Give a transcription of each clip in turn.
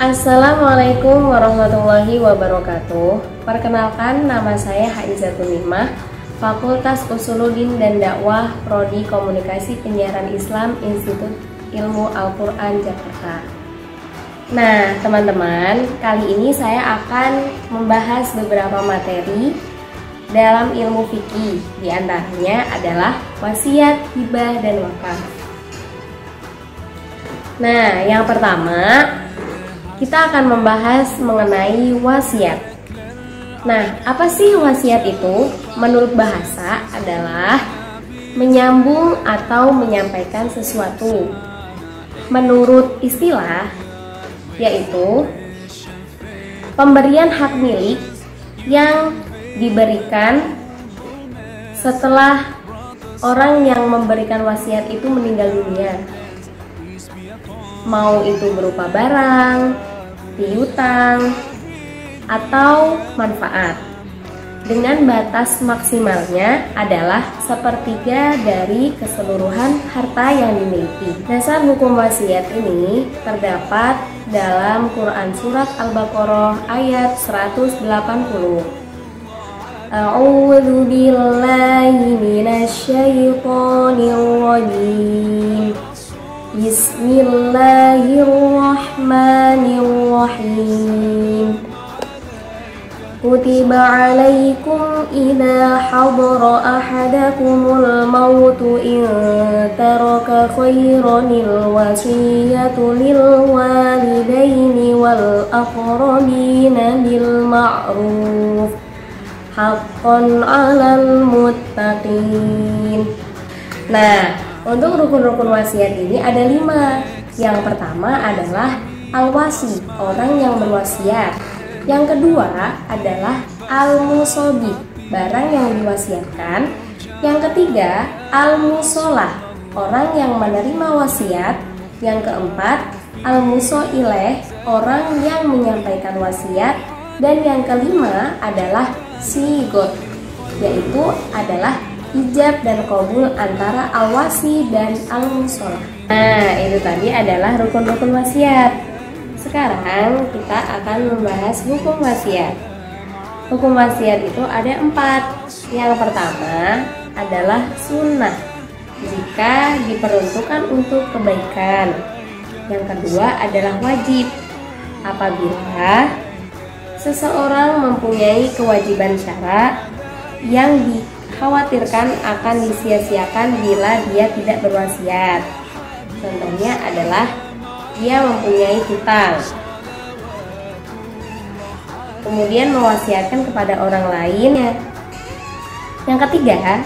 Assalamualaikum warahmatullahi wabarakatuh. Perkenalkan, nama saya Haizatun Nimah, Fakultas Usuluddin dan Dakwah, Prodi Komunikasi Penyiaran Islam, Institut Ilmu Al-Quran Jakarta. Nah, teman-teman, kali ini saya akan membahas beberapa materi dalam ilmu fikih. Di antaranya adalah wasiat, hibah, dan wakaf. Nah, yang pertama kita akan membahas mengenai wasiat. Nah, apa sih wasiat itu? Menurut bahasa adalah menyambung atau menyampaikan sesuatu. Menurut istilah, yaitu pemberian hak milik yang diberikan setelah orang yang memberikan wasiat itu meninggal dunia. Mau itu berupa barang, piutang, atau manfaat, dengan batas maksimalnya adalah sepertiga dari keseluruhan harta yang dimiliki. Dasar hukum wasiat ini terdapat dalam Quran Surat Al-Baqarah ayat 180. A'udzu billahi minasyaitonir rajim. Bismillahirrahmanirrahim. Kutiba alaikum idza hadara ahadakumul mautu in taraka khairanil wasiyatu lil walidaini wal aqrabina bil ma'ruf haqqan 'alal muttaqin. Nah, untuk rukun-rukun wasiat ini ada 5. Yang pertama adalah al-wasi, orang yang berwasiat. Yang kedua adalah al-musobi, barang yang diwasiatkan. Yang ketiga al-musolah, orang yang menerima wasiat. Yang keempat al-musoileh, orang yang menyampaikan wasiat. Dan yang kelima adalah sigot, yaitu adalah ijab dan qabul antara al-wasi dan al-musolah. Nah, itu tadi adalah rukun-rukun wasiat. Sekarang kita akan membahas hukum wasiat. Hukum wasiat itu ada 4. Yang pertama adalah sunnah, jika diperuntukkan untuk kebaikan. Yang kedua adalah wajib, apabila seseorang mempunyai kewajiban syara yang dikhawatirkan akan disia-siakan bila dia tidak berwasiat. Contohnya adalah dia mempunyai hutang, kemudian mewasiatkan kepada orang lain. Yang ketiga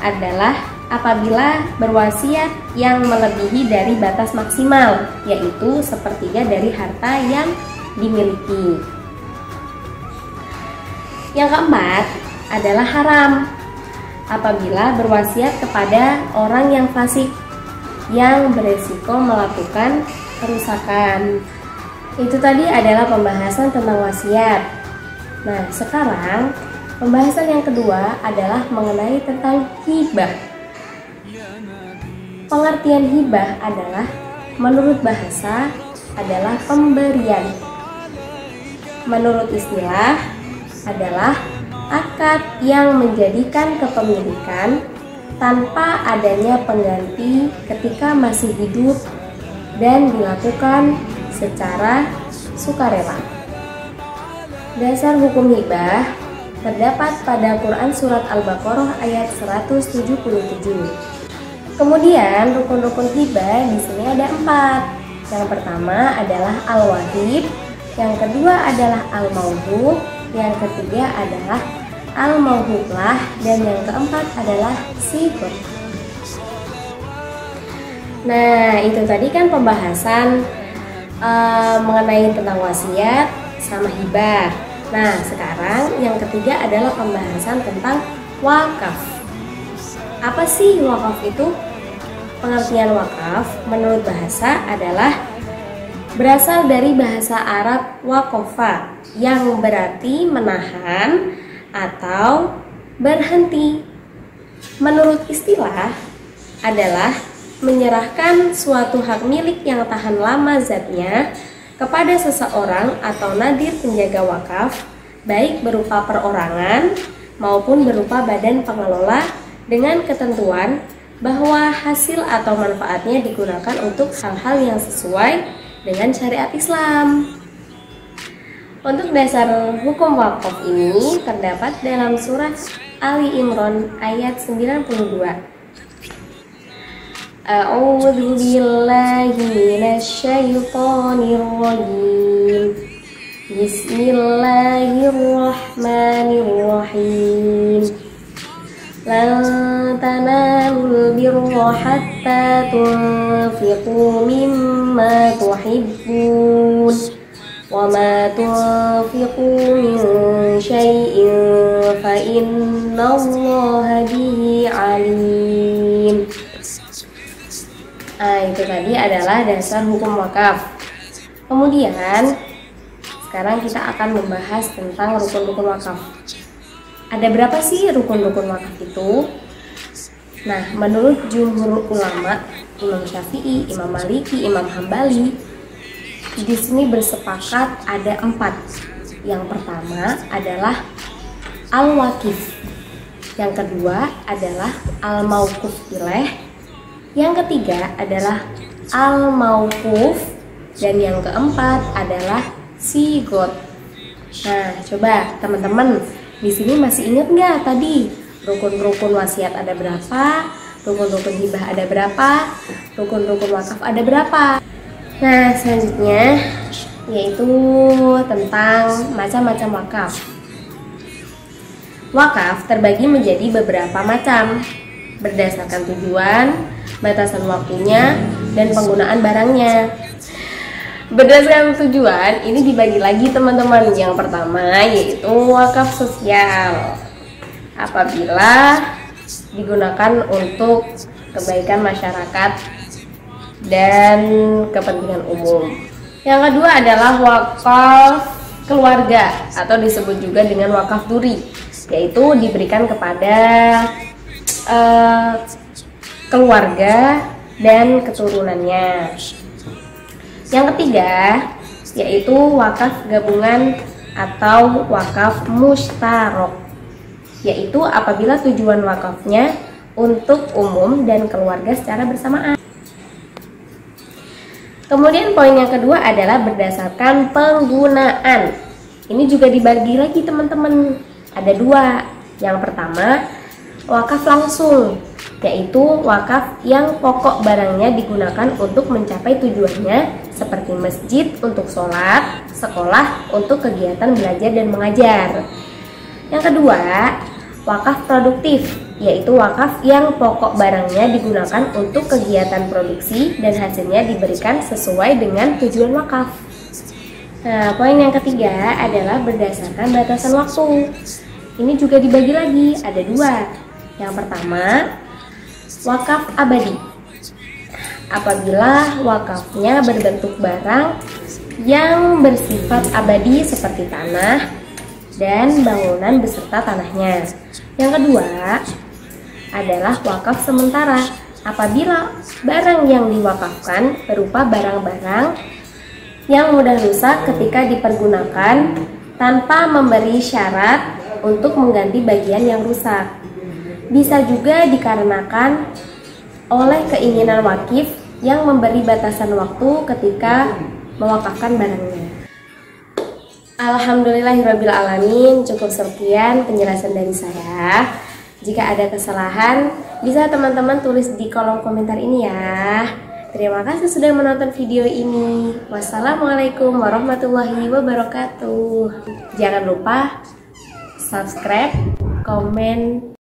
adalah apabila berwasiat yang melebihi dari batas maksimal, yaitu sepertiga dari harta yang dimiliki. Yang keempat adalah haram, apabila berwasiat kepada orang yang fasik yang beresiko melakukan kerusakan. Itu tadi adalah pembahasan tentang wasiat. Nah, sekarang pembahasan yang kedua adalah mengenai tentang hibah. Pengertian hibah adalah menurut bahasa adalah pemberian. Menurut istilah adalah akad yang menjadikan kepemilikan tanpa adanya pengganti ketika masih hidup dan dilakukan secara sukarela. Dasar hukum hibah terdapat pada Quran Surat Al-Baqarah ayat 177. Kemudian rukun-rukun hibah di sini ada 4. Yang pertama adalah al-wahib, yang kedua adalah al-mauhub, yang ketiga adalah al-mauhublah, dan yang keempat adalah sigot. Nah, itu tadi kan pembahasan mengenai tentang wasiat sama hibah. Nah, sekarang yang ketiga adalah pembahasan tentang wakaf. Apa sih wakaf itu? Pengertian wakaf menurut bahasa adalah berasal dari bahasa Arab wakofa, yang berarti menahan atau berhenti. Menurut istilah adalah menyerahkan suatu hak milik yang tahan lama zatnya kepada seseorang atau nadir penjaga wakaf, baik berupa perorangan maupun berupa badan pengelola, dengan ketentuan bahwa hasil atau manfaatnya digunakan untuk hal-hal yang sesuai dengan syariat Islam. Untuk dasar hukum wakaf ini terdapat dalam surah Ali Imran ayat 92. A'udzu billahi minasyaitonir rajim. Bismillahirrahmanirrahim. Lan tanalul birra hatta tunfiqu mimma tuhibbun wa ma tunfiqu min syai'in fa innallaha bihi alim. Itu tadi adalah dasar hukum wakaf. Kemudian sekarang kita akan membahas tentang rukun-rukun wakaf. Ada berapa sih rukun-rukun wakaf itu? Nah, menurut jumhur ulama, Imam Syafi'i, Imam Maliki, Imam Hambali, di sini bersepakat ada 4. Yang pertama adalah al-wakif. Yang kedua adalah al-mauquf ilaih. Yang ketiga adalah al-mauquf. Dan yang keempat adalah sigot. Nah, coba teman-teman, di sini masih ingat nggak tadi rukun-rukun wasiat ada berapa, rukun-rukun hibah ada berapa, rukun-rukun wakaf ada berapa? Nah, selanjutnya yaitu tentang macam-macam wakaf. Wakaf terbagi menjadi beberapa macam berdasarkan tujuan, batasan waktunya, dan penggunaan barangnya. Berdasarkan tujuan, ini dibagi lagi teman-teman. Yang pertama yaitu wakaf sosial. Apabila digunakan untuk kebaikan masyarakat dan kepentingan umum. Yang kedua adalah wakaf keluarga atau disebut juga dengan wakaf duri, yaitu diberikan kepada keluarga dan keturunannya. Yang ketiga yaitu wakaf gabungan atau wakaf mustarok, yaitu apabila tujuan wakafnya untuk umum dan keluarga secara bersamaan. Kemudian poin yang kedua adalah berdasarkan penggunaan. Ini juga dibagi lagi teman-teman. Ada 2. Yang pertama wakaf langsung, yaitu wakaf yang pokok barangnya digunakan untuk mencapai tujuannya, seperti masjid untuk sholat, sekolah untuk kegiatan belajar dan mengajar. Yang kedua, wakaf produktif, yaitu wakaf yang pokok barangnya digunakan untuk kegiatan produksi dan hasilnya diberikan sesuai dengan tujuan wakaf. Nah, poin yang ketiga adalah berdasarkan batasan waktu. Ini juga dibagi lagi, ada 2. Yang pertama, wakaf abadi. Apabila wakafnya berbentuk barang yang bersifat abadi seperti tanah dan bangunan beserta tanahnya. Yang kedua adalah wakaf sementara. Apabila barang yang diwakafkan berupa barang-barang yang mudah rusak ketika dipergunakan tanpa memberi syarat untuk mengganti bagian yang rusak. Bisa juga dikarenakan oleh keinginan wakif yang memberi batasan waktu ketika mewakafkan barangnya. Alhamdulillahirrabbilalamin. Cukup sekian penjelasan dari saya. Jika ada kesalahan, bisa teman-teman tulis di kolom komentar ini ya. Terima kasih sudah menonton video ini. Wassalamualaikum warahmatullahi wabarakatuh. Jangan lupa subscribe, komen,